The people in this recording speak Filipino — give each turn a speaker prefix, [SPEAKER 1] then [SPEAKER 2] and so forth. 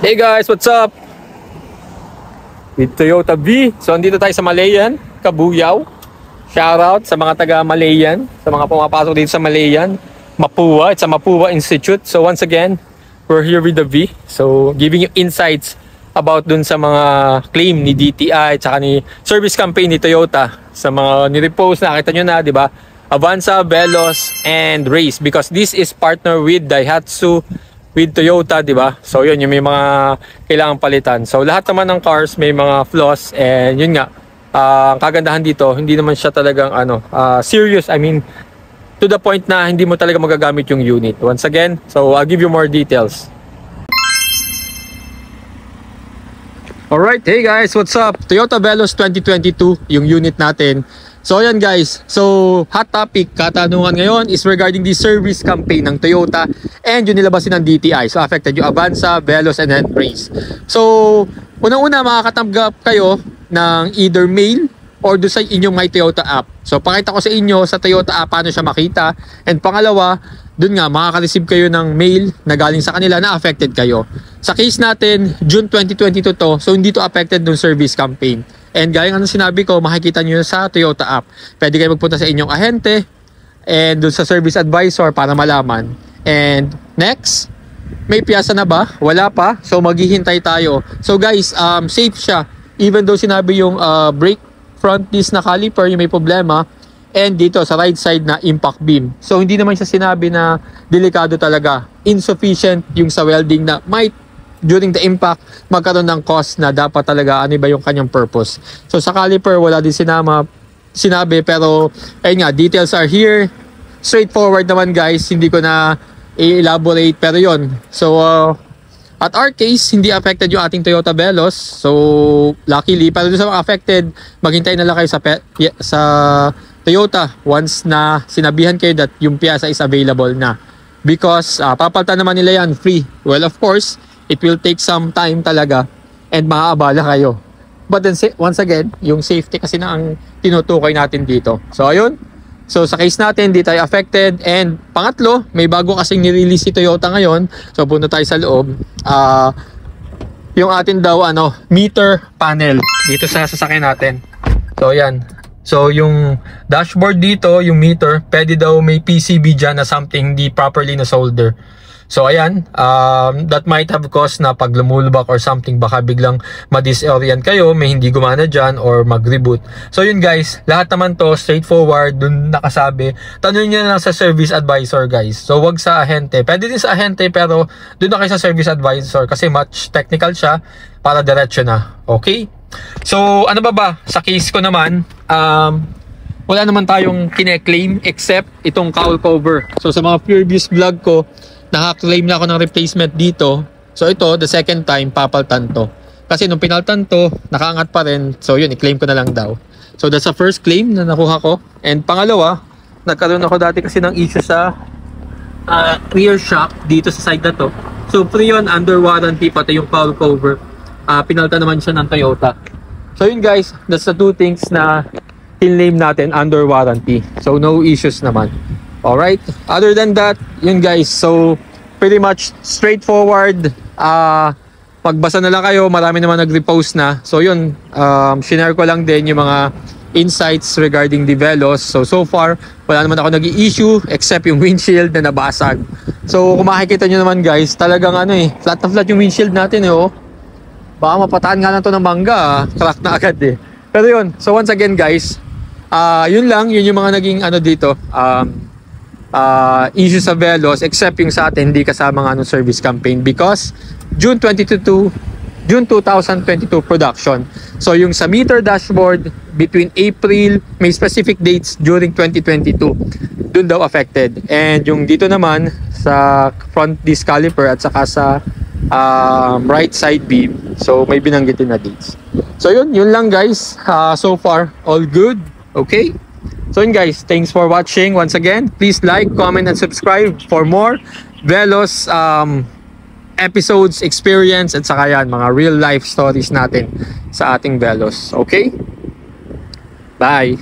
[SPEAKER 1] Hey guys, what's up? With Toyota V. So andito tayo sa Malayan, Cabuyao. Shoutout sa mga taga Malayan, sa mga pumapasok dito sa Malayan. Mapua, it's a Mapua Institute. So once again, we're here with the V. So giving you insights about dun sa mga claim ni DTI at saka ni service campaign ni Toyota. Sa mga nirepost, nakita nyo na, di ba? Avanza, Veloz, and Race. Because this is partner with Daihatsu, with Toyota, di ba? So yun, yung may mga kailangan palitan. So lahat naman ng cars may mga flaws, and yun nga, ang kagandahan dito, hindi naman siya talagang serious. I mean, to the point na hindi mo talaga magagamit yung unit. Once again, so I'll give you more details. Alright, hey guys, what's up? Toyota Veloz 2022, yung unit natin. So ayan guys, so hot topic, katanungan ngayon is regarding the service campaign ng Toyota and yung nilabasin ng DTI. So affected yung Avanza, Veloz, and then Race. So unang-una makakatanggap kayo ng either mail or do sa inyong My Toyota app. So pakita ko sa inyo sa Toyota app paano siya makita. And pangalawa, dun nga makaka-receive kayo ng mail na galing sa kanila na affected kayo. Sa case natin, June 2022 to, so hindi to affected ng service campaign. And gaya ng sinabi ko, makikita nyo sa Toyota app. Pwede kayo magpunta sa inyong ahente and dun sa service advisor para malaman. And next, may piyasa na ba? Wala pa. So maghihintay tayo. So guys, safe siya. Even though sinabi yung brake front disc na caliper yung may problema, and dito sa right side na impact beam. So hindi naman siya sinabi na delikado talaga. Insufficient yung sa welding na might during the impact magkaroon ng cost na dapat talaga ano ba yung kanyang purpose. So sa caliper wala din sinabi, pero ayun nga, details are here. Straightforward naman guys, hindi ko na i-elaborate, pero yon. So at our case, hindi affected yung ating Toyota Veloz. So luckily, pero sa mga affected, maghintay na lang kayo sa Toyota once na sinabihan kayo that yung piyasa is available na. Because papalitan naman nila yan free. Well, of course, it will take some time talaga and maaabala kayo. But then once again, yung safety kasi na ang tinutukoy natin dito. So ayun. So sa case natin, di tayo affected. And pangatlo, may bago kasing nirelease si Toyota ngayon. So punta tayo sa loob. Yung atin daw meter panel dito sa sasakyan natin. So ayan. So yung dashboard dito, yung meter, pwede daw may PCB dyan na something di properly na solder. So ayan, that might have caused na pag lumulubak or something, baka biglang ma-disorient kayo, may hindi gumana dyan or mag-reboot. So yun guys, lahat naman to straightforward, dun nakasabi. Tanong nyo na lang sa service advisor guys. So wag sa ahente. Pwede din sa ahente pero dun na kayo sa service advisor kasi much technical siya para diretso na. Okay? So ano ba? Sa case ko naman, wala naman tayong kine-claim except itong cowl cover. So sa mga previous vlog ko, naka-claim na ako ng replacement dito. So ito, the second time, papaltan to. Kasi nung pinaltan to, nakaangat pa rin. So yun, i-claim ko na lang daw. So that's the first claim na nakuha ko. And pangalawa, nagkaroon ako dati kasi ng issue sa rear shock dito sa side na to. So free yun, under warranty, pati yung cowl cover. Pinaltan naman siya ng Toyota. So yun guys, that's the two things na in-claim natin under warranty. So no issues naman. Alright, other than that, yun guys, so pretty much straightforward. Pagbasa na lang kayo, marami naman nag-repost na. So yun, shinare ko lang din yung mga insights regarding the Veloz. So far, wala naman ako nag-i-issue except yung windshield na nabasag. So kung makikita nyo naman guys, talagang flat na flat yung windshield natin oh. Baka mapataan nga lang to ng mangga, crack na agad eh. Pero yun, so once again guys, yun lang, yun yung mga naging dito, issue sa Veloz, except yung sa atin hindi kasama ng service campaign because June 2022 production. So yung sa meter dashboard between April, may specific dates during 2022 dun daw affected. And yung dito naman sa front disc caliper at saka sa right side beam, so may binanggitin na dates. So yun lang guys, so far all good. Okay, so yun guys, thanks for watching. Once again, please like, comment, and subscribe for more Veloz episodes, experience, at saka yan, mga real life stories natin sa ating Veloz. Okay? Bye!